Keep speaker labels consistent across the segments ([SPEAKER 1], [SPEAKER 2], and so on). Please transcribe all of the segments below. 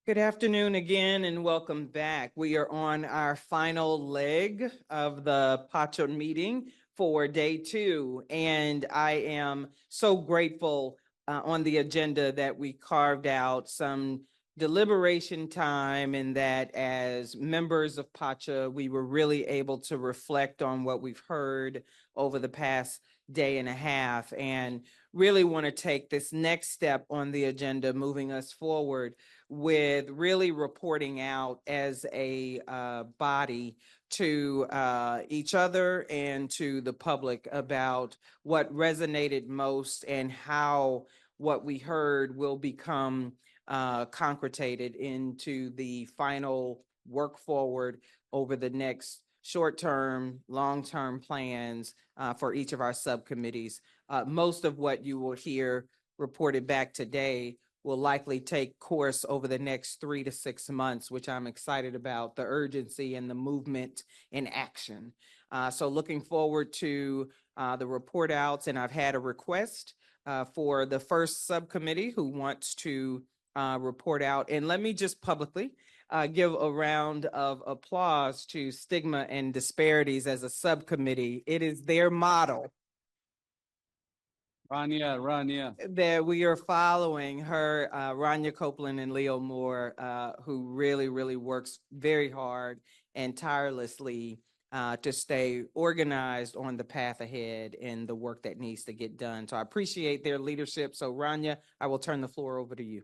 [SPEAKER 1] Good afternoon again and welcome back. We are on our final leg of the PACHA meeting for day 2, and I am so grateful on the agenda that we carved out some deliberation time, and that as members of PACHA, we were really able to reflect on what we've heard over the past day and a half, and really want to take this next step on the agenda, moving us forward with really reporting out as a body to each other and to the public about what resonated most and how what we heard will become concretated into the final work forward over the next short-term, long-term plans for each of our subcommittees. Most of what you will hear reported back today will likely take course over the next 3 to 6 months, which I'm excited about, the urgency and the movement in action. So looking forward to the report outs, and I've had a request for the first subcommittee who wants to report out. And let me just publicly give a round of applause to Stigma and Disparities as a subcommittee. It is their model
[SPEAKER 2] Rania.
[SPEAKER 1] that we are following. Her, Rania Copeland and Leo Moore, who really works very hard and tirelessly to stay organized on the path ahead and the work that needs to get done. So I appreciate their leadership. So Rania, I will turn the floor over to you.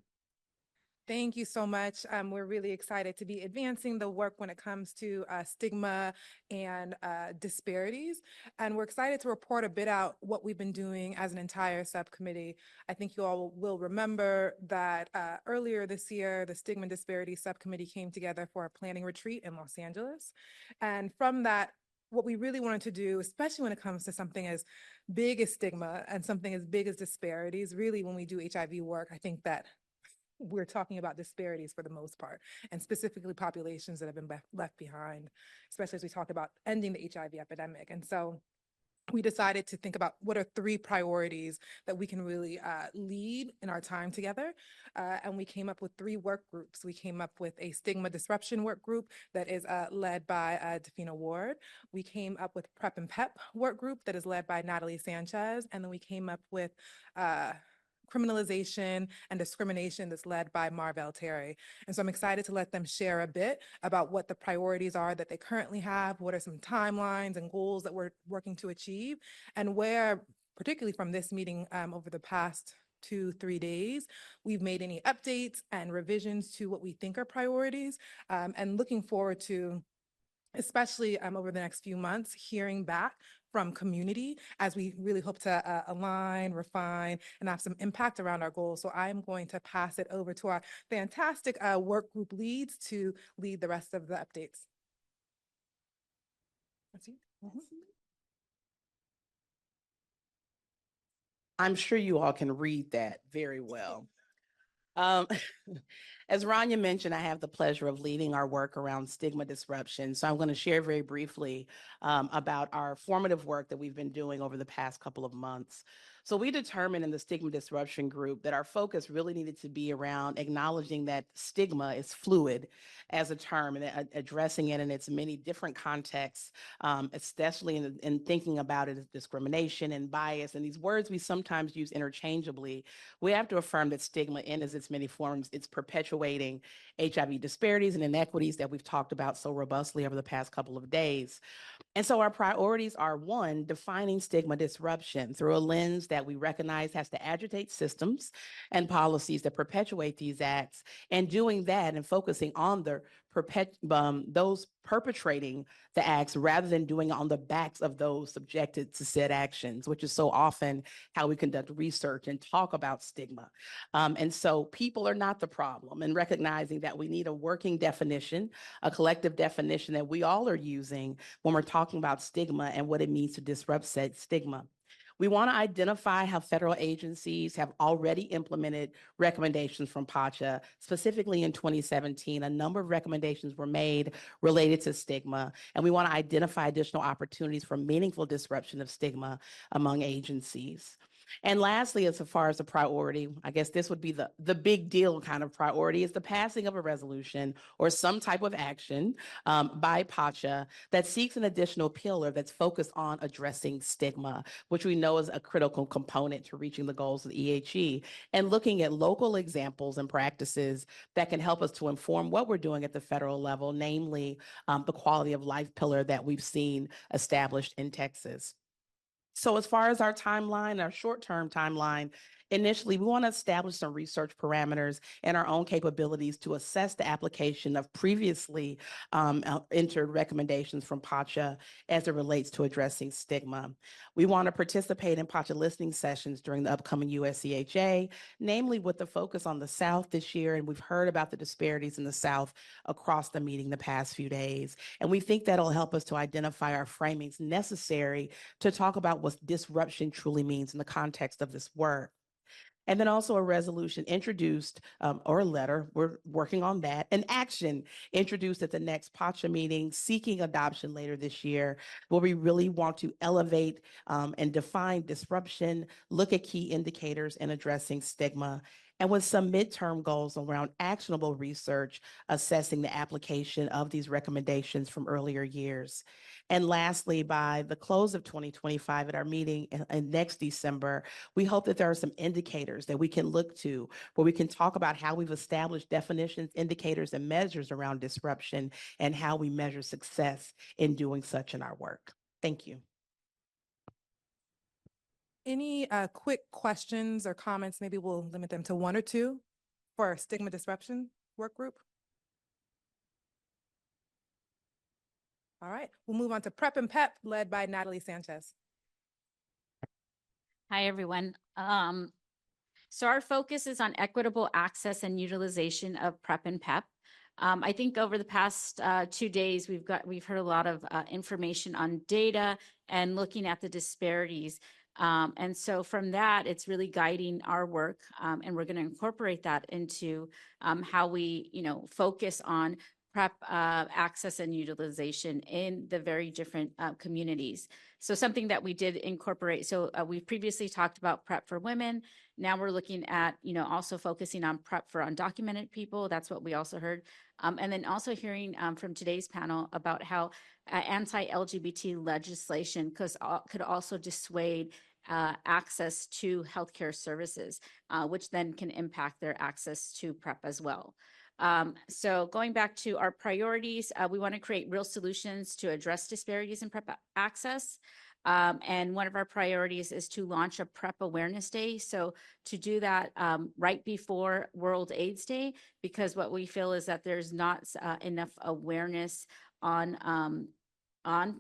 [SPEAKER 3] Thank you so much. We're really excited to be advancing the work when it comes to stigma and disparities. And we're excited to report a bit out what we've been doing as an entire subcommittee. I think you all will remember that earlier this year, the Stigma and Disparities Subcommittee came together for a planning retreat in Los Angeles. And from that, what we really wanted to do, especially when it comes to something as big as stigma and something as big as disparities, really when we do HIV work, I think that we're talking about disparities for the most part, and specifically populations that have been left behind, especially as we talk about ending the HIV epidemic. And so we decided to think about what are 3 priorities that we can really lead in our time together. And we came up with 3 work groups. We came up with a stigma disruption work group that is led by Defina Ward. We came up with PrEP and PEP work group that is led by Natalie Sanchez. And then we came up with criminalization and discrimination that's led by Marvell Terry. And so I'm excited to let them share a bit about what the priorities are that they currently have, what are some timelines and goals that we're working to achieve, and where, particularly from this meeting over the past 2-3 days, we've made any updates and revisions to what we think are priorities, and looking forward to, especially over the next few months, hearing back from community as we really hope to align, refine, and have some impact around our goals. So I'm going to pass it over to our fantastic work group leads to lead the rest of the updates. That's you.
[SPEAKER 4] I'm sure you all can read that very well. As Rania mentioned, I have the pleasure of leading our work around stigma disruption. So I'm going to share very briefly about our formative work that we've been doing over the past couple of months. So we determined in the stigma disruption group that our focus really needed to be around acknowledging that stigma is fluid as a term and addressing it in its many different contexts, especially in thinking about it as discrimination and bias. And these words we sometimes use interchangeably. We have to affirm that stigma in its many forms, it's perpetuating HIV disparities and inequities that we've talked about so robustly over the past couple of days. And so our priorities are, 1, defining stigma disruption through a lens that we recognize has to agitate systems and policies that perpetuate these acts, and doing that and focusing on those perpetrating the acts rather than doing it on the backs of those subjected to said actions, which is so often how we conduct research and talk about stigma. And so people are not the problem, and recognizing that we need a working definition, a collective definition that we all are using when we're talking about stigma and what it means to disrupt said stigma. We want to identify how federal agencies have already implemented recommendations from PACHA. Specifically in 2017, a number of recommendations were made related to stigma, and we want to identify additional opportunities for meaningful disruption of stigma among agencies. And lastly, as far as the priority, I guess this would be the big deal kind of priority is the passing of a resolution or some type of action by PACHA that seeks an additional pillar that's focused on addressing stigma, which we know is a critical component to reaching the goals of the EHE, and looking at local examples and practices that can help us to inform what we're doing at the federal level, namely the quality of life pillar that we've seen established in Texas. So as far as our timeline, our short-term timeline, initially, we want to establish some research parameters and our own capabilities to assess the application of previously entered recommendations from PACHA as it relates to addressing stigma. We want to participate in PACHA listening sessions during the upcoming USCHA, namely with the focus on the South this year, and we've heard about the disparities in the South across the meeting the past few days. And we think that'll help us to identify our framings necessary to talk about what disruption truly means in the context of this work. And then also a resolution introduced or a letter, we're working on that, an action introduced at the next PACHA meeting seeking adoption later this year, where we really want to elevate and define disruption, look at key indicators in addressing stigma, and with some midterm goals around actionable research, assessing the application of these recommendations from earlier years. And lastly, by the close of 2025 at our meeting in next December, we hope that there are some indicators that we can look to where we can talk about how we've established definitions, indicators, and measures around disruption and how we measure success in doing such in our work. Thank you.
[SPEAKER 3] Any quick questions or comments? Maybe we'll limit them to one or two for our stigma disruption work group. All right, we'll move on to Prep and Pep, led by Natalie Sanchez.
[SPEAKER 2] Hi, everyone. So our focus is on equitable access and utilization of PrEP and PEP. I think over the past 2 days, we've heard a lot of information on data and looking at the disparities. And so from that, it's really guiding our work, and we're going to incorporate that into how we, focus on PrEP access and utilization in the very different communities. So something that we did incorporate, so we've previously talked about PrEP for women. Now we're looking at, also focusing on PrEP for undocumented people. That's what we also heard. And then also hearing from today's panel about how anti-LGBT legislation could also dissuade access to healthcare services, which then can impact their access to PrEP as well. So going back to our priorities, we want to create real solutions to address disparities in PrEP access. And one of our priorities is to launch a PrEP Awareness Day. So to do that right before World AIDS Day, because what we feel is that there's not enough awareness on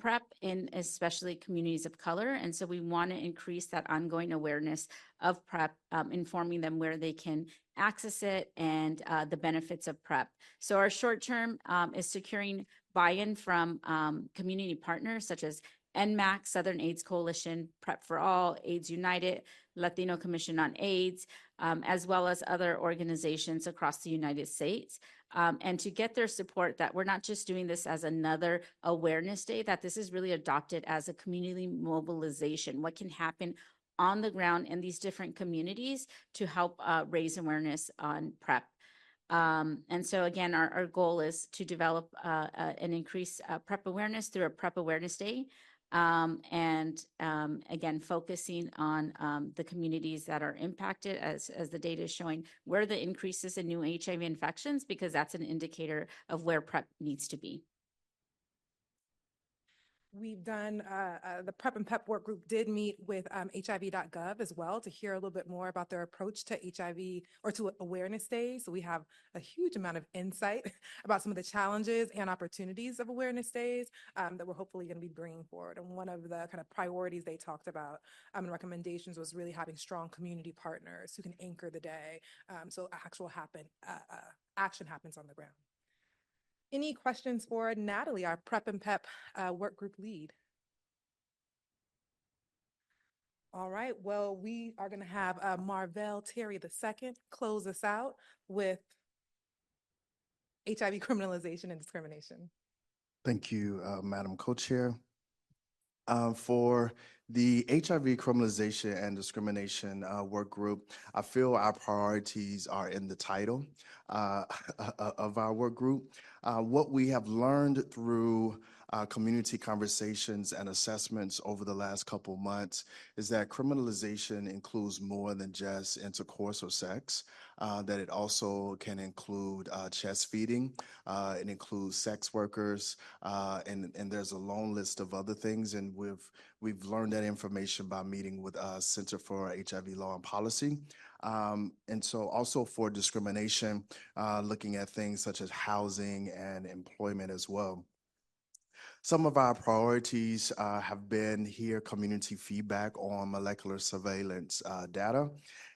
[SPEAKER 2] PrEP in especially communities of color. And so we want to increase that ongoing awareness of PrEP, informing them where they can access it and the benefits of PrEP. So our short term is securing buy-in from community partners such as NMAC, Southern AIDS Coalition, PrEP for All, AIDS United, Latino Commission on AIDS, as well as other organizations across the United States. And to get their support that we're not just doing this as another awareness day, that this is really adopted as a community mobilization, what can happen on the ground in these different communities to help raise awareness on PrEP. And so again, our goal is to develop and increase PrEP awareness through a PrEP Awareness Day. And again, focusing on the communities that are impacted as the data is showing where the increases in new HIV infections, because that's an indicator of where PrEP needs to be.
[SPEAKER 3] We've done, the PrEP and PEP work group did meet with HIV.gov as well to hear a little bit more about their approach to HIV or to Awareness Day. So we have a huge amount of insight about some of the challenges and opportunities of Awareness Days that we're hopefully going to be bringing forward. And one of the kind of priorities they talked about and recommendations was really having strong community partners who can anchor the day so action happens on the ground. Any questions for Natalie, our PrEP and PEP work group lead? All right, well, we are going to have Marvell Terry II close us out with HIV criminalization and discrimination.
[SPEAKER 5] Thank you, Madam Co-Chair. For The HIV criminalization and discrimination work group, I feel our priorities are in the title of our work group. What we have learned through community conversations and assessments over the last couple months is that criminalization includes more than just intercourse or sex, that it also can include chest feeding, it includes sex workers, and there's a long list of other things, and we've learned that information by meeting with Center for HIV Law and Policy. And so also for discrimination, looking at things such as housing and employment as well. Some of our priorities have been here community feedback on molecular surveillance data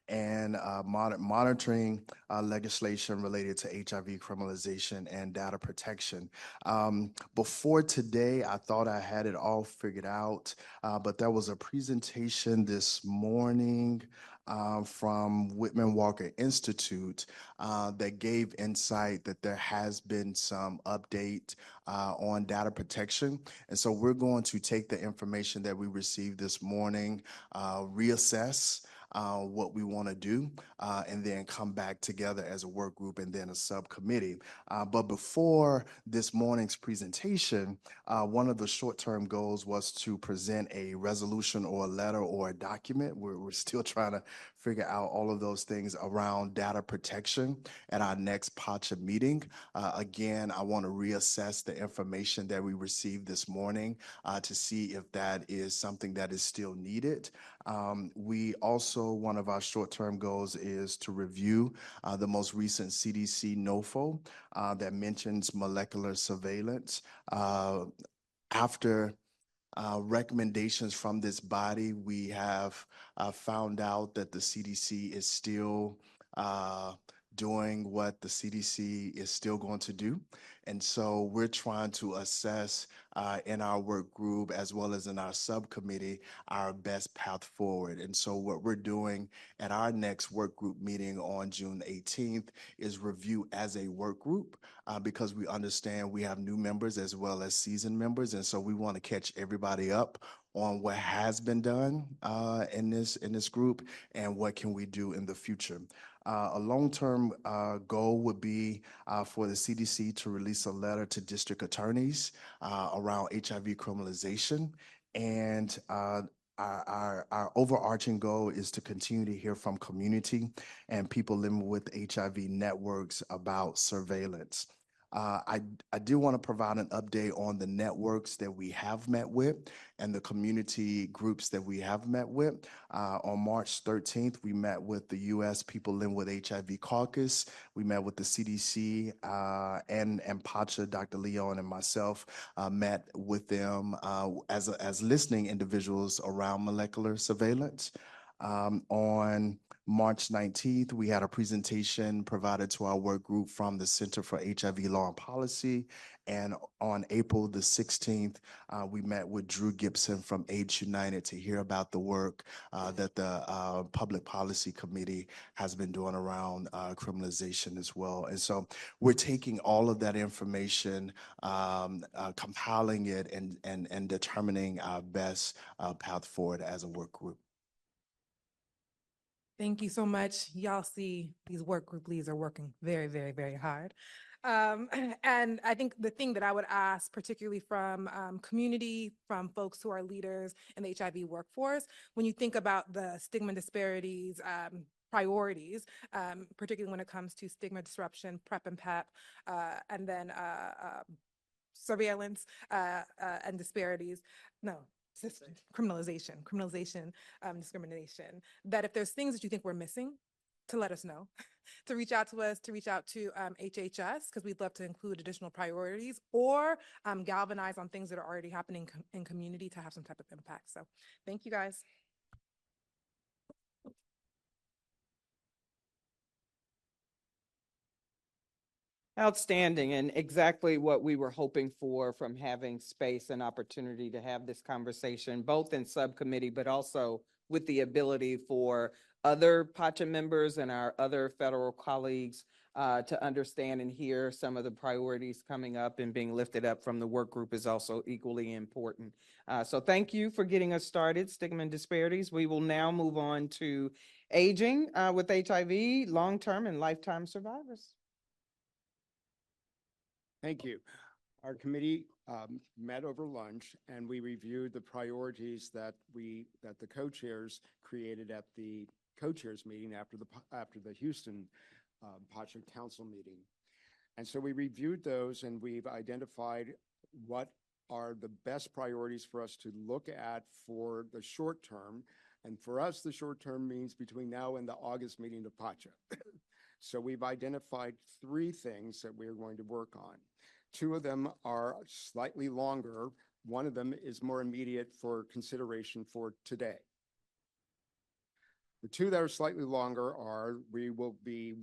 [SPEAKER 5] and monitoring legislation related to HIV criminalization and data protection. Before today, I thought I had it all figured out, but there was a presentation this morning from Whitman Walker Institute that gave insight that there has been some update on data protection. And so we're going to take the information that we received this morning, reassess what we want to do, and then come back together as a work group and then a subcommittee. But before this morning's presentation, one of the short-term goals was to present a resolution or a letter or a document. We're still trying to figure out all of those things around data protection at our next PACHA meeting. Again, I want to reassess the information that we received this morning to see if that is something that is still needed. We also, one of our short-term goals is to review the most recent CDC NOFO that mentions molecular surveillance. After recommendations from this body, we have found out that the CDC is still doing what the CDC is still going to do. And so we're trying to assess in our work group as well as in our subcommittee our best path forward. And so what we're doing at our next work group meeting on June 18th is review as a work group because we understand we have new members as well as seasoned members. And so we want to catch everybody up on what has been done in this group and what can we do in the future. A long-term goal would be for the CDC to release a letter to district attorneys around HIV criminalization. And our overarching goal is to continue to hear from community and people living with HIV networks about surveillance. I do want to provide an update on the networks that we have met with and the community groups that we have met with. On March 13th, we met with the U.S. People Living with HIV Caucus. We met with the CDC and PACHA, Dr. Leon and myself met with them as listening individuals around molecular surveillance. On March 19th, we had a presentation provided to our work group from the Center for HIV Law and Policy. And on April the 16th, we met with Drew Gibson from AIDS United to hear about the work that the Public Policy Committee has been doing around criminalization as well. And so we're taking all of that information, compiling it, and determining our best path forward as a work group.
[SPEAKER 3] Thank you so much. Y'all see these work group leads are working very, very, very hard. And I think the thing that I would ask, particularly from community, from folks who are leaders in the HIV workforce, when you think about the stigma disparities, priorities, particularly when it comes to stigma disruption, PrEP and PEP, and then surveillance and disparities. Criminalization, discrimination, that if there's things that you think we're missing, to let us know, to reach out to us, to reach out to HHS, because we'd love to include additional priorities or galvanize on things that are already happening in community to have some type of impact. So thank you guys.
[SPEAKER 1] Outstanding, and exactly what we were hoping for from having space and opportunity to have this conversation, both in subcommittee, but also with the ability for other PACHA members and our other federal colleagues to understand and hear some of the priorities coming up and being lifted up from the work group is also equally important. So thank you for getting us started, stigma and disparities. We will now move on to aging with HIV, long-term and lifetime survivors.
[SPEAKER 6] Thank you. Our committee met over lunch, and we reviewed the priorities that the co-chairs created at the co-chairs meeting after the Houston PACHA Council meeting. And so we reviewed those, and we've identified what are the best priorities for us to look at for the short term. And for us, the short term means between now and the August meeting of PACHA. So we've identified 3 things that we're going to work on. 2 of them are slightly longer. 1 of them is more immediate for consideration for today. The 2 that are slightly longer are, we will be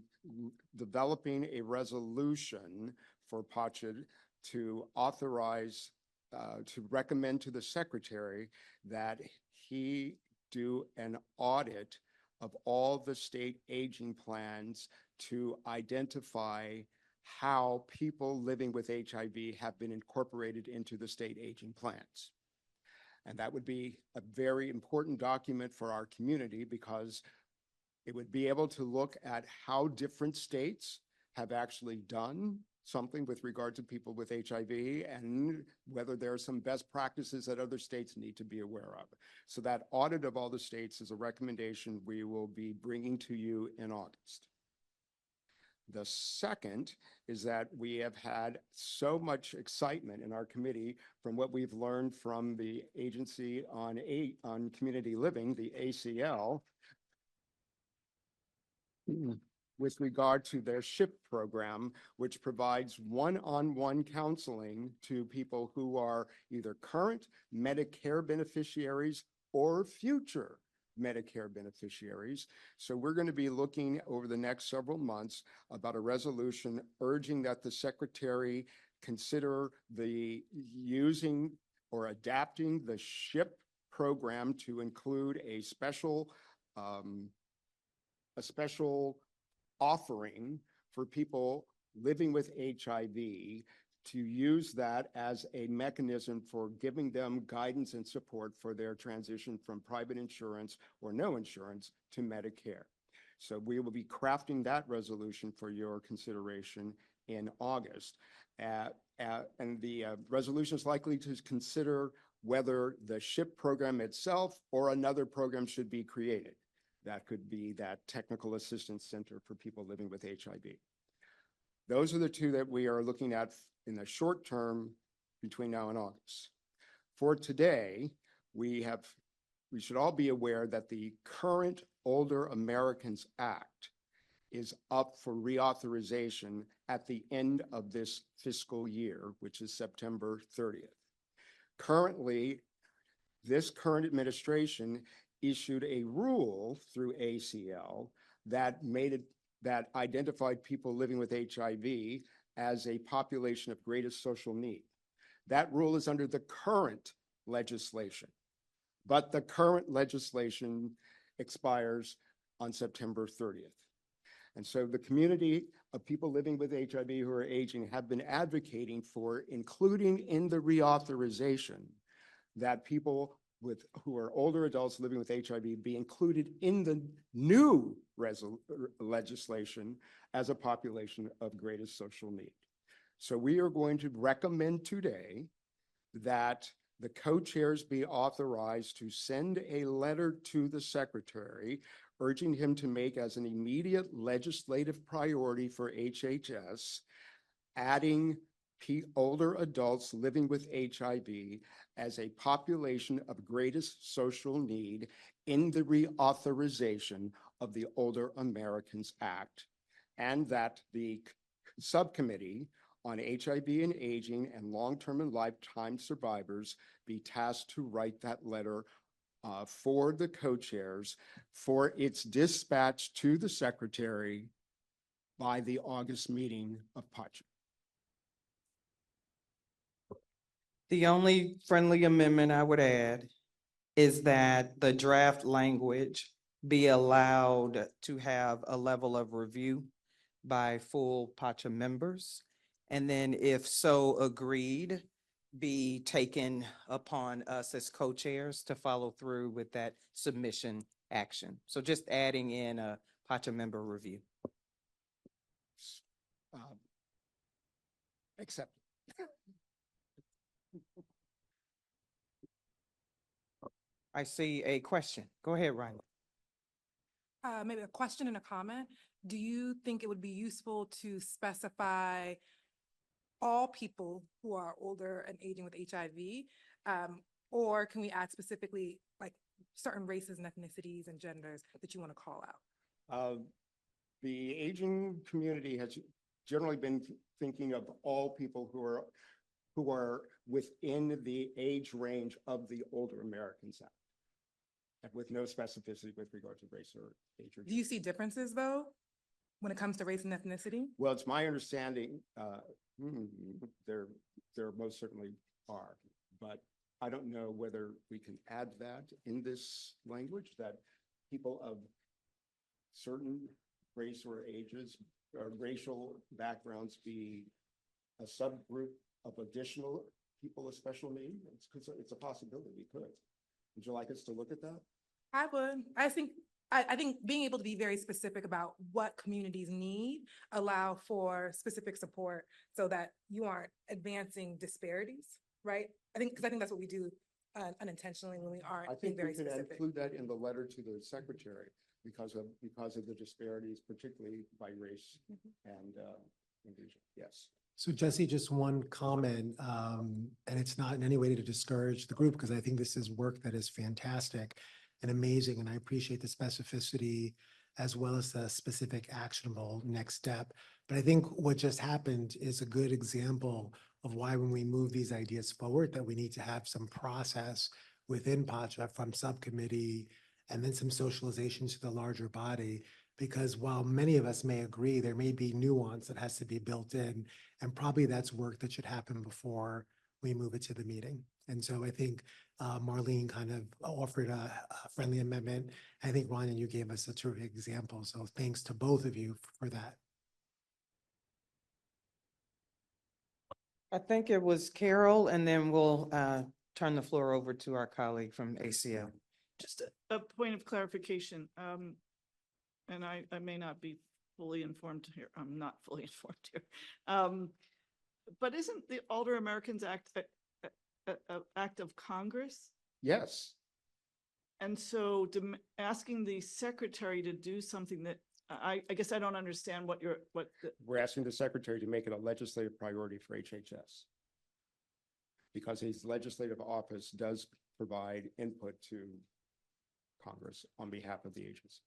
[SPEAKER 6] developing a resolution for PACHA to authorize, to recommend to the secretary that he do an audit of all the state aging plans to identify how people living with HIV have been incorporated into the state aging plans. And that would be a very important document for our community, because it would be able to look at how different states have actually done something with regard to people with HIV, and whether there are some best practices that other states need to be aware of. So that audit of all the states is a recommendation we will be bringing to you in August. The second is that we have had so much excitement in our committee from what we've learned from the Agency on Community Living, the ACL, with regard to their SHIP program, which provides one-on-one counseling to people who are either current Medicare beneficiaries or future Medicare beneficiaries. So we're going to be looking over the next several months about a resolution urging that the secretary consider the using or adapting the SHIP program to include a special offering for people living with HIV, to use that as a mechanism for giving them guidance and support for their transition from private insurance or no insurance to Medicare. So we will be crafting that resolution for your consideration in August. And the resolution is likely to consider whether the SHIP program itself or another program should be created. That could be that Technical Assistance Center for people living with HIV. Those are the 2 that we are looking at in the short term between now and August. For today, we should all be aware that the current Older Americans Act is up for reauthorization at the end of this fiscal year, which is September 30th. Currently, this current administration issued a rule through ACL that identified people living with HIV as a population of greatest social need. That rule is under the current legislation, but the current legislation expires on September 30th. And so the community of people living with HIV who are aging have been advocating for including in the reauthorization that people who are older adults living with HIV be included in the new legislation as a population of greatest social need. So we are going to recommend today that the co-chairs be authorized to send a letter to the secretary urging him to make as an immediate legislative priority for HHS, adding older adults living with HIV as a population of greatest social need in the reauthorization of the Older Americans Act, and that the subcommittee on HIV and aging and long-term and lifetime survivors be tasked to write that letter for the co-chairs for its dispatch to the secretary by the August meeting of PACHA.
[SPEAKER 1] The only friendly amendment I would add is that the draft language be allowed to have a level of review by full PACHA members. And then if so agreed, be taken upon us as co-chairs to follow through with that submission action. So just adding in a PACHA member review.
[SPEAKER 6] Accept.
[SPEAKER 1] I see a question. Go ahead, Ryan.
[SPEAKER 3] Maybe a question and a comment. Do you think it would be useful to specify all people who are older and aging with HIV? Or can we add specifically like certain races and ethnicities and genders that you want to call out?
[SPEAKER 6] The aging community has generally been thinking of all people who are within the age range of the Older Americans Act, and with no specificity with regard to race or age.
[SPEAKER 3] Do you see differences though, when it comes to race and ethnicity?
[SPEAKER 6] Well, it's my understanding, there most certainly are, but I don't know whether we can add that in this language, that people of certain race or ages or racial backgrounds be a subgroup of additional people of special need. It's a possibility we could. Would you like us to look at that?
[SPEAKER 3] I would. I think being able to be very specific about what communities need allow for specific support so that you aren't advancing disparities, right? Because I think that's what we do unintentionally when we aren't
[SPEAKER 6] I
[SPEAKER 3] being
[SPEAKER 6] think we
[SPEAKER 3] very
[SPEAKER 6] could
[SPEAKER 3] specific.
[SPEAKER 6] include that in the letter to the secretary because of the disparities, particularly by race and region. Yes.
[SPEAKER 7] So Jesse, just one comment, and it's not in any way to discourage the group because I think this is work that is fantastic and amazing, and I appreciate the specificity as well as the specific actionable next step. But I think what just happened is a good example of why when we move these ideas forward, that we need to have some process within PACHA from subcommittee and then some socialization to the larger body. Because while many of us may agree, there may be nuance that has to be built in, and probably that's work that should happen before we move it to the meeting. And so I think Marlene kind of offered a friendly amendment. I think Ryan, you gave us a terrific example. So thanks to both of you for that.
[SPEAKER 1] I think it was Carol, and then we'll turn the floor over to our colleague from ACL.
[SPEAKER 8] Just a point of clarification, and I may not be fully informed here. I'm not fully informed here. But isn't the Older Americans Act an act of Congress?
[SPEAKER 6] Yes.
[SPEAKER 8] And so asking the secretary to do something that I guess I don't understand what
[SPEAKER 6] We're asking the secretary to make it a legislative priority for HHS, because his legislative office does provide input to Congress on behalf of the agency.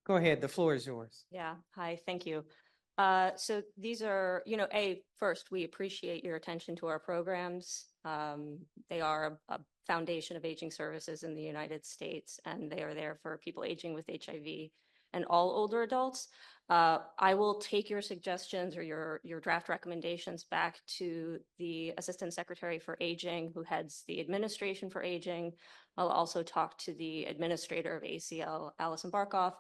[SPEAKER 1] Go ahead, the floor is yours.
[SPEAKER 9] Yeah, hi, thank you. So these are, first, we appreciate your attention to our programs. They are a foundation of aging services in the United States, and they are there for people aging with HIV and all older adults. I will take your suggestions or your draft recommendations back to the Assistant Secretary for Aging, who heads the Administration for Aging. I'll also talk to the Administrator of ACL, Allison Barkoff.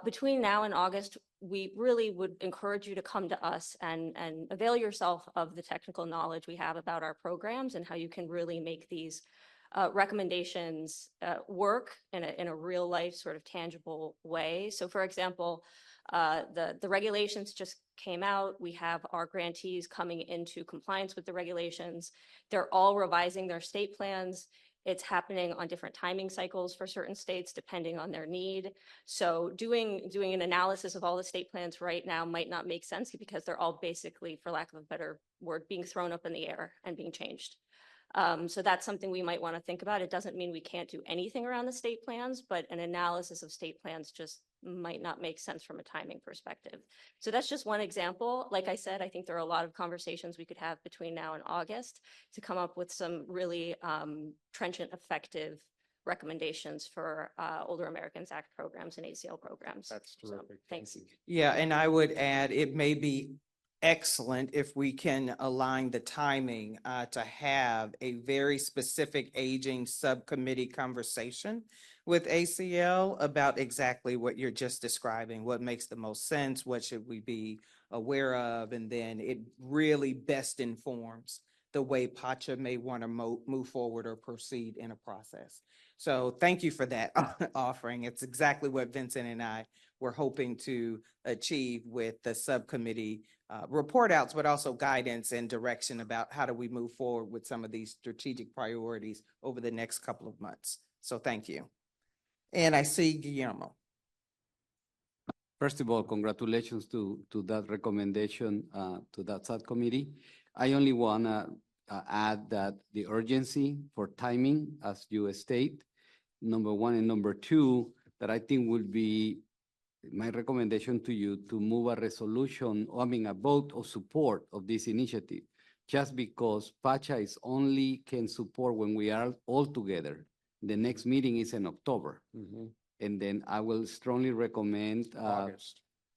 [SPEAKER 9] Between now and August, we really would encourage you to come to us and avail yourself of the technical knowledge we have about our programs and how you can really make these recommendations work in a real life sort of tangible way. So for example, the regulations just came out. We have our grantees coming into compliance with the regulations. They're all revising their state plans. It's happening on different timing cycles for certain states, depending on their need. So doing an analysis of all the state plans right now might not make sense because they're all basically, for lack of a better word, being thrown up in the air and being changed. So that's something we might want to think about. It doesn't mean we can't do anything around the state plans, but an analysis of state plans just might not make sense from a timing perspective. So that's just one example. Like I said, I think there are a lot of conversations we could have between now and August to come up with some really trenchant, effective recommendations for Older Americans Act programs and ACL programs.
[SPEAKER 6] That's terrific.
[SPEAKER 9] So, thanks.
[SPEAKER 6] Thank you.
[SPEAKER 1] Yeah, and I would add, it may be excellent if we can align the timing to have a very specific aging subcommittee conversation with ACL about exactly what you're just describing, what makes the most sense, what should we be aware of, and then it really best informs the way PACHA may want to move forward or proceed in a process. So thank you for that offering. It's exactly what Vincent and I were hoping to achieve with the subcommittee report outs, but also guidance and direction about how do we move forward with some of these strategic priorities over the next couple of months. So thank you. And I see Guillermo.
[SPEAKER 10] First of all, congratulations to that recommendation to that subcommittee. I only want to add that the urgency for timing, as you state, number one, and number two, that I think would be my recommendation to you to move a resolution, a vote of support of this initiative, just because PACHA is only can support when we are all together. The next meeting is in October. And then I will strongly recommend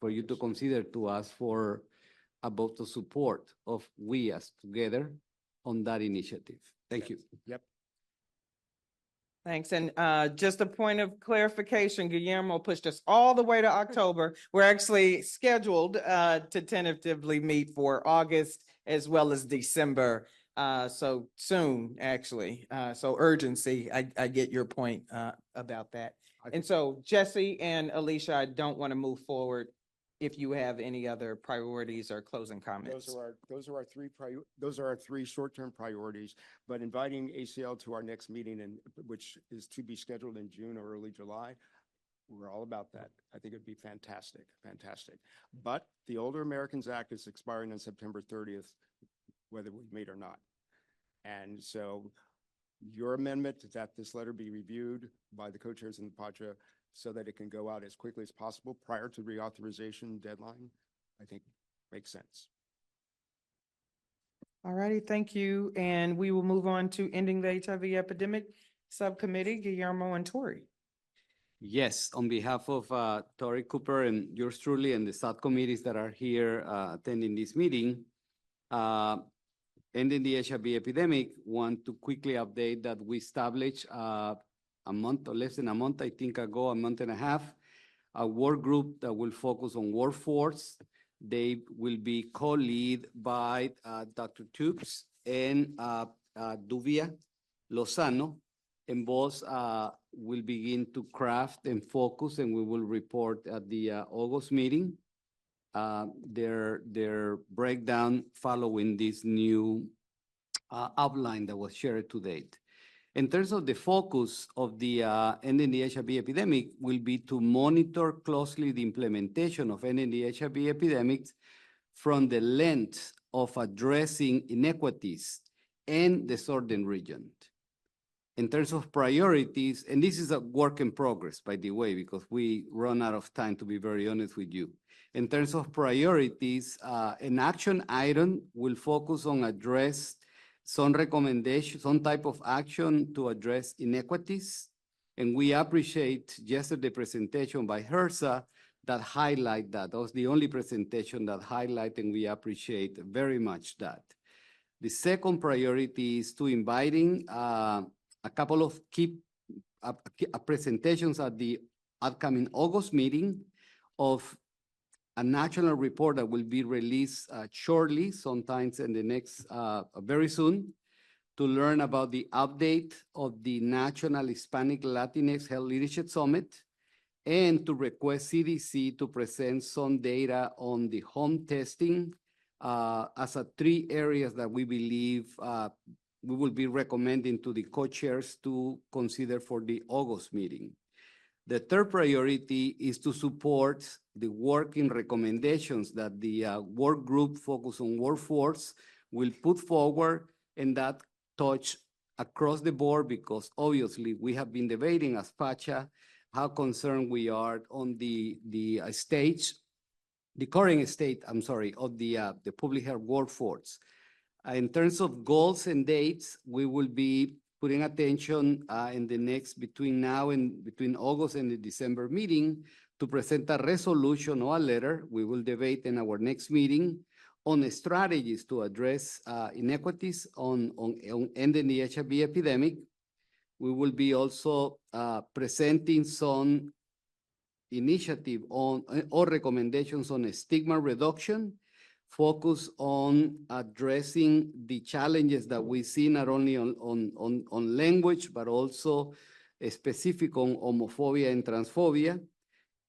[SPEAKER 10] for you to consider to ask for a vote of support of we as together on that initiative. Thank you.
[SPEAKER 6] Yep.
[SPEAKER 1] Thanks. And just a point of clarification, Guillermo pushed us all the way to October. We're actually scheduled to tentatively meet for August as well as December. So soon, actually. So urgency, I get your point about that. And so Jesse and Alicia, I don't want to move forward if you have any other priorities or closing comments.
[SPEAKER 6] Those are our three short-term priorities, but inviting ACL to our next meeting, which is to be scheduled in June or early July, we're all about that. I think it'd be fantastic. But the Older Americans Act is expiring on September 30th, whether we meet or not. And so your amendment that this letter be reviewed by the co-chairs in the PACHA so that it can go out as quickly as possible prior to reauthorization deadline, I think makes sense.
[SPEAKER 1] All righty, thank you. And we will move on to ending the HIV epidemic subcommittee, Guillermo and Tori.
[SPEAKER 10] Yes, on behalf of Tori Cooper and yours truly and the subcommittees that are here attending this meeting, ending the HIV epidemic, want to quickly update that we established a month or less than a month, I think ago, a month and a half, a work group that will focus on workforce. They will be co-led by Dr. Tubes and Duvia Lozano, and both will begin to craft and focus, and we will report at the August meeting their breakdown following this new outline that was shared to date. In terms of the focus of the ending the HIV epidemic will be to monitor closely the implementation of ending the HIV epidemics from the lens of addressing inequities in the southern region. In terms of priorities, and this is a work in progress, by the way, because we run out of time, to be very honest with you. In terms of priorities, an action item will focus on address some recommendations, some type of action to address inequities. And we appreciate yesterday's presentation by HRSA that highlight that. That was the only presentation that highlight, and we appreciate very much that. The second priority is to inviting a couple of key presentations at the upcoming August meeting of a national report that will be released shortly, sometimes in the next, very soon, to learn about the update of the National Hispanic Latinx Health Leadership Summit, and to request CDC to present some data on the home testing as a 3 areas that we believe we will be recommending to the co-chairs to consider for the August meeting. The third priority is to support the working recommendations that the work group focused on workforce will put forward, and that touch across the board, because obviously we have been debating as PACHA how concerned we are on the current state, of the public health workforce. In terms of goals and dates, we will be putting attention in the next, between August and the December meeting, to present a resolution or a letter. We will debate in our next meeting on the strategies to address inequities on ending the HIV epidemic. We will be also presenting some initiative on or recommendations on stigma reduction, focus on addressing the challenges that we see not only on language, but also specific on homophobia and transphobia,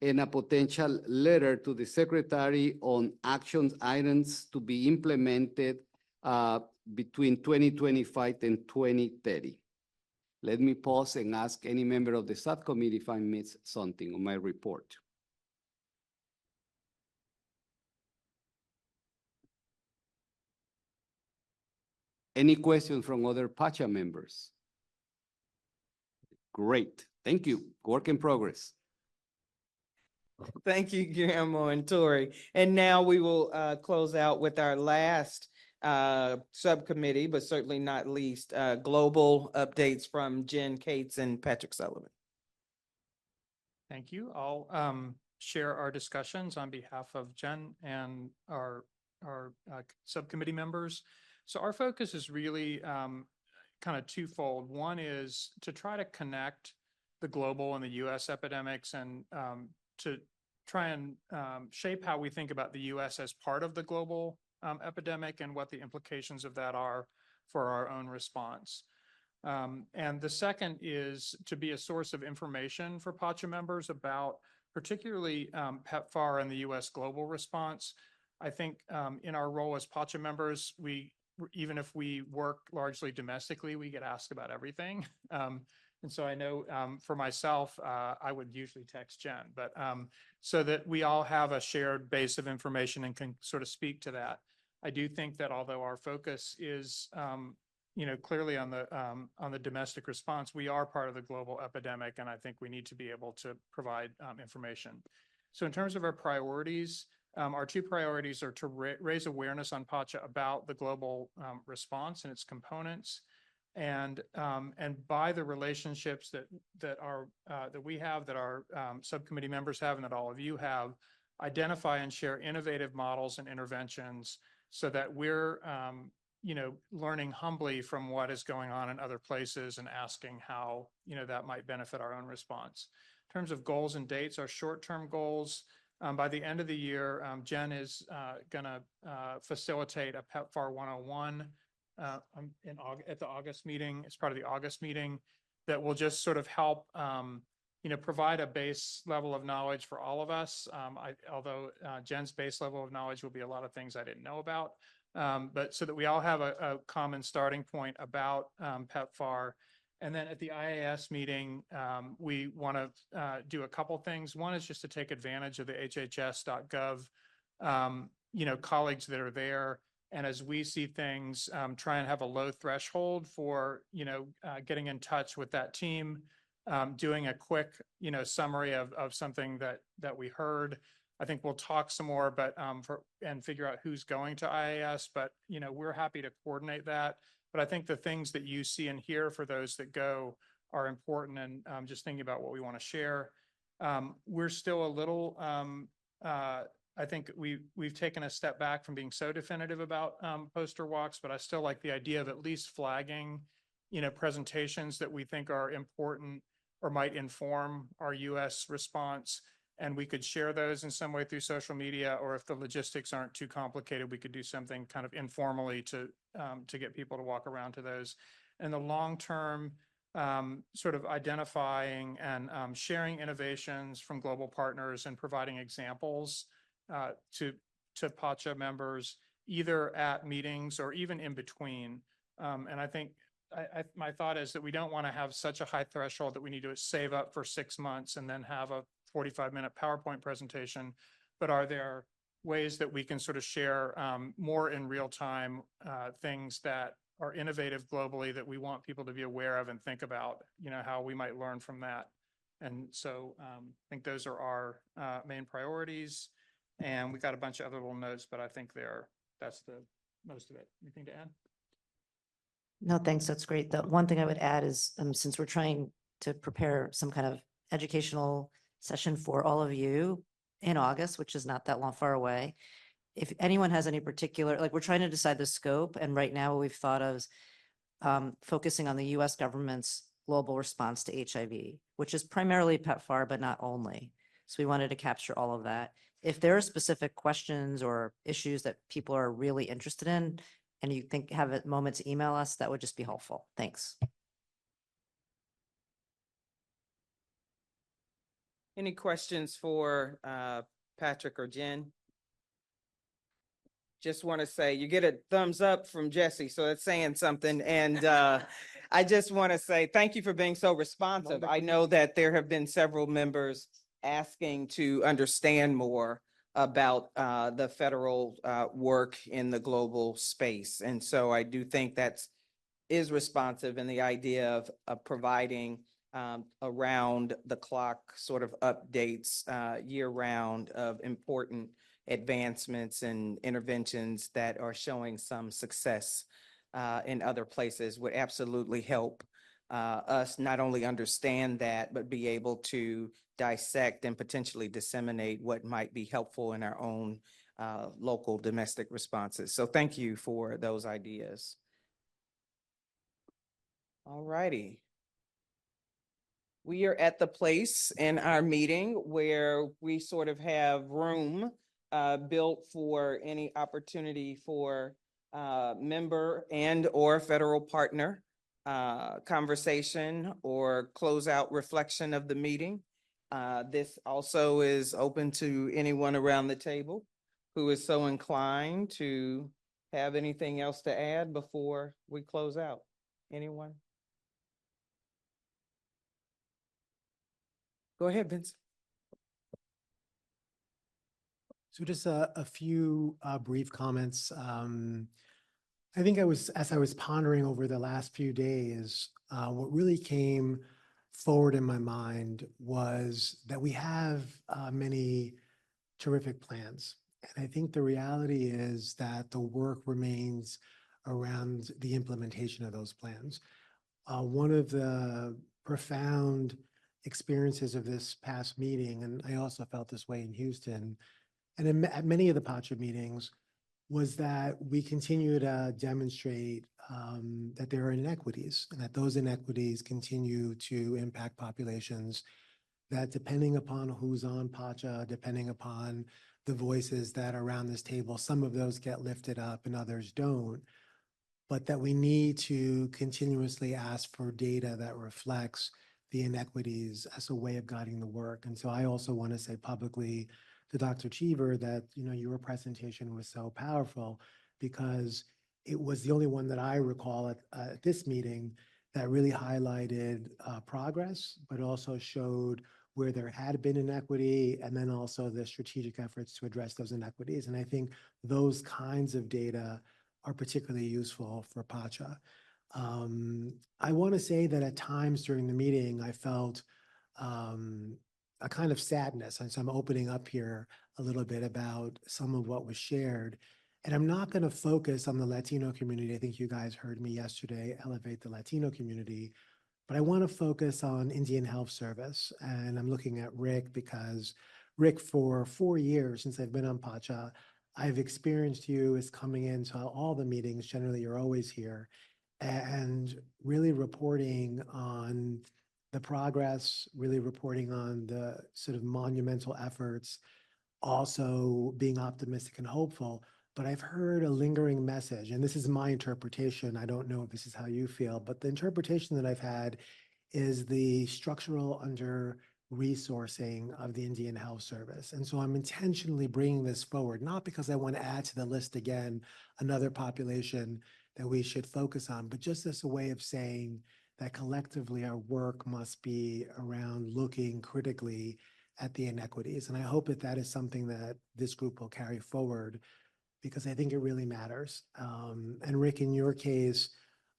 [SPEAKER 10] and a potential letter to the secretary on action items to be implemented between 2025 and 2030. Let me pause and ask any member of the subcommittee if I missed something on my report. Any questions from other PACHA members? Great, thank you. Work in progress.
[SPEAKER 1] Thank you, Guillermo and Tori. And now we will close out with our last subcommittee, but certainly not least, global updates from Jen Cates and Patrick Sullivan.
[SPEAKER 11] Thank you. I'll share our discussions on behalf of Jen and our subcommittee members. So our focus is really kind of twofold. One is to try to connect the global and the U.S. epidemics and to try and shape how we think about the U.S. as part of the global epidemic and what the implications of that are for our own response. And the second is to be a source of information for PACHA members about particularly PEPFAR and the U.S. global response. I think in our role as PACHA members, even if we work largely domestically, we get asked about everything. And so I know for myself, I would usually text Jen, but so that we all have a shared base of information and can sort of speak to that. I do think that although our focus is, clearly on the domestic response, we are part of the global epidemic, and I think we need to be able to provide information. So in terms of our priorities, our two priorities are to raise awareness on PACHA about the global response and its components, and by the relationships that we have, that our subcommittee members have, and that all of you have, identify and share innovative models and interventions so that we're learning humbly from what is going on in other places and asking how that might benefit our own response. In terms of goals and dates, our short-term goals, by the end of the year, Jen is going to facilitate a PEPFAR 101 at the August meeting. It's part of the August meeting that will just sort of help, provide a base level of knowledge for all of us. Although Jen's base level of knowledge will be a lot of things I didn't know about, but so that we all have a common starting point about PEPFAR. And then at the IAS meeting, we want to do a couple things. One is just to take advantage of the HHS.gov, colleagues that are there. And as we see things, try and have a low threshold for, getting in touch with that team, doing a quick, summary of something that we heard. I think we'll talk some more, but and figure out who's going to IAS. But we're happy to coordinate that. But I think the things that you see and hear for those that go are important, and just thinking about what we want to share. We're still a little. I think we've taken a step back from being so definitive about poster walks, but I still like the idea of at least flagging, presentations that we think are important or might inform our U.S. response. And we could share those in some way through social media, or if the logistics aren't too complicated, we could do something kind of informally to get people to walk around to those. And the long-term sort of identifying and sharing innovations from global partners and providing examples to PACHA members, either at meetings or even in between. And I think my thought is that we don't want to have such a high threshold that we need to save up for 6 months and then have a 45-minute PowerPoint presentation, but are there ways that we can sort of share more in real time things that are innovative globally that we want people to be aware of and think about, how we might learn from that. And so I think those are our main priorities. And we got a bunch of other little notes, but I think that's the most of it. Anything to add?
[SPEAKER 12] No, thanks. That's great. The one thing I would add is since we're trying to prepare some kind of educational session for all of you in August, which is not that long far away, if anyone has any particular, we're trying to decide the scope. And right now what we've thought of is focusing on the U.S. government's global response to HIV, which is primarily PEPFAR, but not only. So we wanted to capture all of that. If there are specific questions or issues that people are really interested in, and you think have a moment to email us, that would just be helpful. Thanks.
[SPEAKER 1] Any questions for Patrick or Jen? Just want to say you get a thumbs up from Jesse, so it's saying something. And I just want to say thank you for being so responsive. I know that there have been several members asking to understand more about the federal work in the global space. And so I do think that is responsive in the idea of providing around the clock sort of updates year round of important advancements and interventions that are showing some success in other places would absolutely help us not only understand that, but be able to dissect and potentially disseminate what might be helpful in our own local domestic responses. So thank you for those ideas. All righty. We are at the place in our meeting where we sort of have room built for any opportunity for member and or federal partner conversation or closeout reflection of the meeting. This also is open to anyone around the table who is so inclined to have anything else to add before we close out. Anyone? Go ahead, Vince.
[SPEAKER 7] So just a few brief comments. I think as I was pondering over the last few days, what really came forward in my mind was that we have many terrific plans. And I think the reality is that the work remains around the implementation of those plans. One of the profound experiences of this past meeting, and I also felt this way in Houston, and at many of the PACHA meetings, was that we continue to demonstrate that there are inequities, and that those inequities continue to impact populations, that depending upon who's on PACHA, depending upon the voices that are around this table, some of those get lifted up and others don't, but that we need to continuously ask for data that reflects the inequities as a way of guiding the work. And so I also want to say publicly to Dr. Cheever that, you know, your presentation was so powerful because it was the only one that I recall at this meeting that really highlighted progress, but also showed where there had been inequity and then also the strategic efforts to address those inequities. And I think those kinds of data are particularly useful for PACHA. I want to say that at times during the meeting, I felt a kind of sadness. And so I'm opening up here a little bit about some of what was shared. And I'm not going to focus on the Latino community. I think you guys heard me yesterday elevate the Latino community, but I want to focus on Indian Health Service. And I'm looking at Rick because Rick, for 4 years since I've been on PACHA, I've experienced you as coming into all the meetings. Generally, you're always here and really reporting on the progress, really reporting on the sort of monumental efforts, also being optimistic and hopeful. But I've heard a lingering message, and this is my interpretation. I don't know if this is how you feel, but the interpretation that I've had is the structural under-resourcing of the Indian Health Service. And so I'm intentionally bringing this forward, not because I want to add to the list again another population that we should focus on, but just as a way of saying that collectively our work must be around looking critically at the inequities. And I hope that that is something that this group will carry forward because I think it really matters. And Rick, in your case,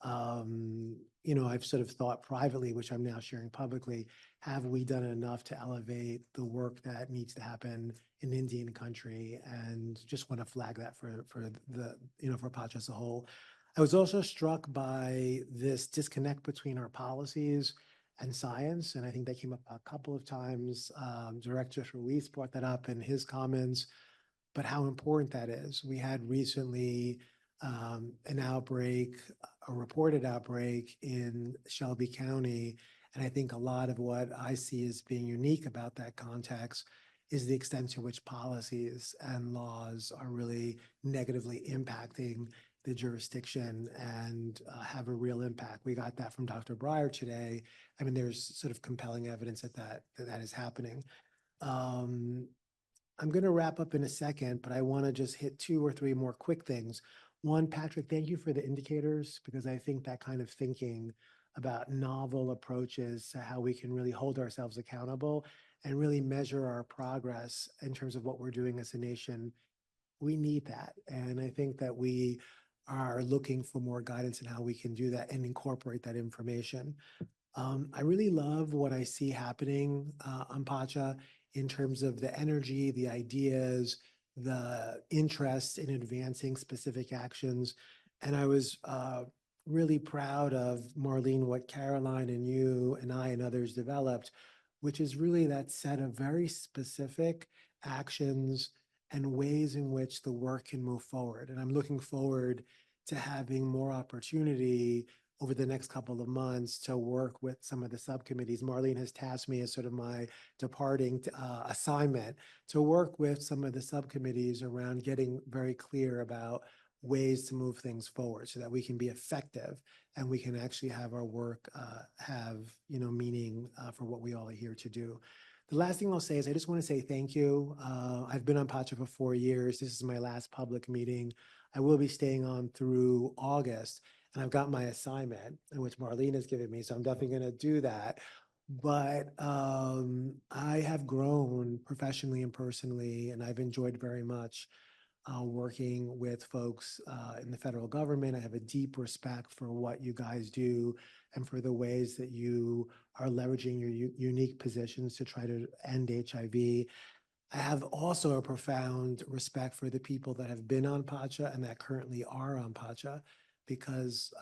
[SPEAKER 7] you know, I've sort of thought privately, which I'm now sharing publicly, have we done enough to elevate the work that needs to happen in Indian country? And just want to flag that for the, you know, for PACHA as a whole. I was also struck by this disconnect between our policies and science. And I think that came up a couple of times. Director Ruiz brought that up in his comments, but how important that is. We had recently an outbreak, a reported outbreak in Shelby County. And I think a lot of what I see as being unique about that context is the extent to which policies and laws are really negatively impacting the jurisdiction and have a real impact. We got that from Dr. Breyer today. I mean, there's sort of compelling evidence that is happening. I'm going to wrap up in a second, but I want to just hit 2 or 3 more quick things. One, Patrick, thank you for the indicators, because I think that kind of thinking about novel approaches to how we can really hold ourselves accountable and really measure our progress in terms of what we're doing as a nation, we need that. And I think that we are looking for more guidance in how we can do that and incorporate that information. I really love what I see happening on PACHA in terms of the energy, the ideas, the interest in advancing specific actions. And I was really proud of, Marlene, what Caroline and you and I and others developed, which is really that set of very specific actions and ways in which the work can move forward. And I'm looking forward to having more opportunity over the next couple of months to work with some of the subcommittees. Marlene has tasked me as sort of my departing assignment to work with some of the subcommittees around getting very clear about ways to move things forward so that we can be effective and we can actually have our work have, meaning for what we all are here to do. The last thing I'll say is I just want to say thank you. I've been on PACHA for 4 years. This is my last public meeting. I will be staying on through August, and I've got my assignment, which Marlene has given me, so I'm definitely going to do that. But I have grown professionally and personally, and I've enjoyed very much working with folks in the federal government. I have a deep respect for what you guys do and for the ways that you are leveraging your unique positions to try to end HIV. I have also a profound respect for the people that have been on PACHA and that currently are on PACHA, because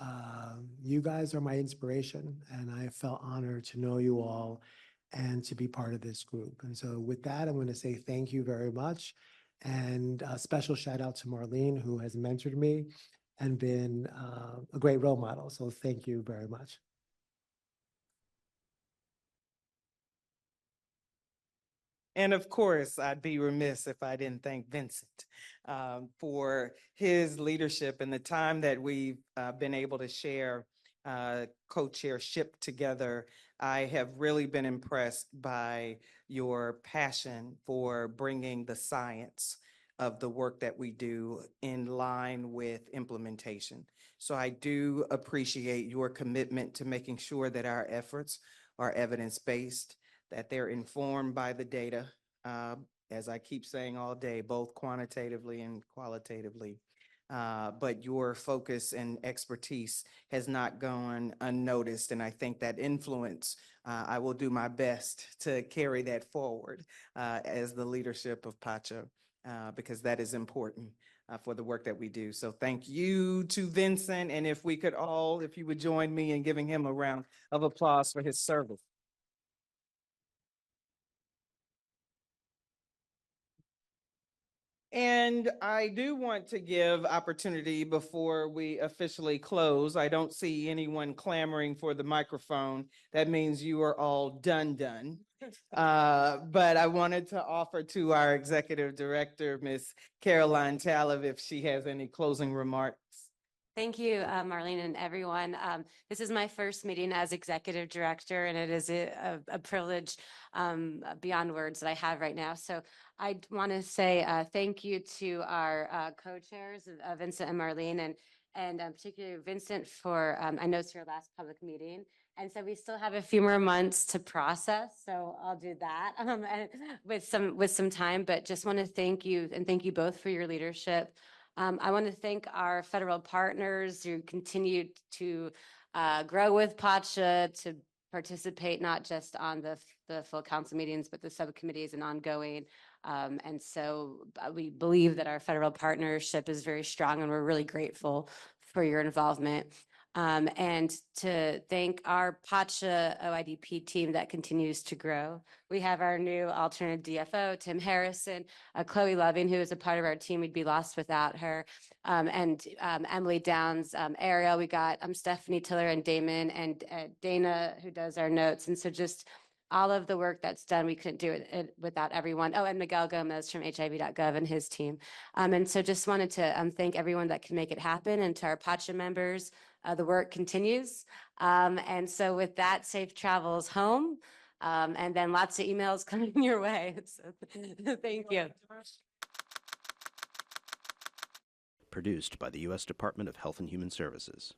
[SPEAKER 7] you guys are my inspiration, and I felt honored to know you all and to be part of this group. And so with that, I'm going to say thank you very much. And a special shout out to Marlene, who has mentored me and been a great role model. So thank you very much.
[SPEAKER 1] And of course, I'd be remiss if I didn't thank Vincent for his leadership and the time that we've been able to share co-chairship together. I have really been impressed by your passion for bringing the science of the work that we do in line with implementation. So I do appreciate your commitment to making sure that our efforts are evidence-based, that they're informed by the data, as I keep saying all day, both quantitatively and qualitatively. But your focus and expertise has not gone unnoticed. And I think that influence, I will do my best to carry that forward as the leadership of PACHA, because that is important for the work that we do. So thank you to Vincent. And if we could all, if you would join me in giving him a round of applause for his service. And I do want to give opportunity before we officially close. I don't see anyone clamoring for the microphone. That means you are all done. But I wanted to offer to our executive director, Ms. Caroline Talib, if she has any closing remarks.
[SPEAKER 13] Thank you, Marlene, and everyone. This is my first meeting as executive director, and it is a privilege beyond words that I have right now. So I want to say thank you to our co-chairs, Vincent and Marlene, and particularly Vincent for, I know it's your last public meeting. And so we still have a few more months to process. So I'll do that and with some time, but just want to thank you and thank you both for your leadership. I want to thank our federal partners who continue to grow with PACHA, to participate not just on the full council meetings, but the subcommittees and ongoing. And so we believe that our federal partnership is very strong, and we're really grateful for your involvement. and to thank our PACHA OIDP team that continues to grow. We have our new alternate DFO, Tim Harrison, Chloe Loving, who is a part of our team. We'd be lost without her. And Emily Downs, Ariel. We got Stephanie Tiller and Damon and Dana, who does our notes. And so just all of the work that's done, we couldn't do it without everyone. Oh, and Miguel Gomez from HIV.gov and his team. And so just wanted to thank everyone that can make it happen, and to our PACHA members, the work continues. And so with that, safe travels home, and then lots of emails coming your way. So thank you.
[SPEAKER 14] Produced by the U.S. Department of Health and Human Services.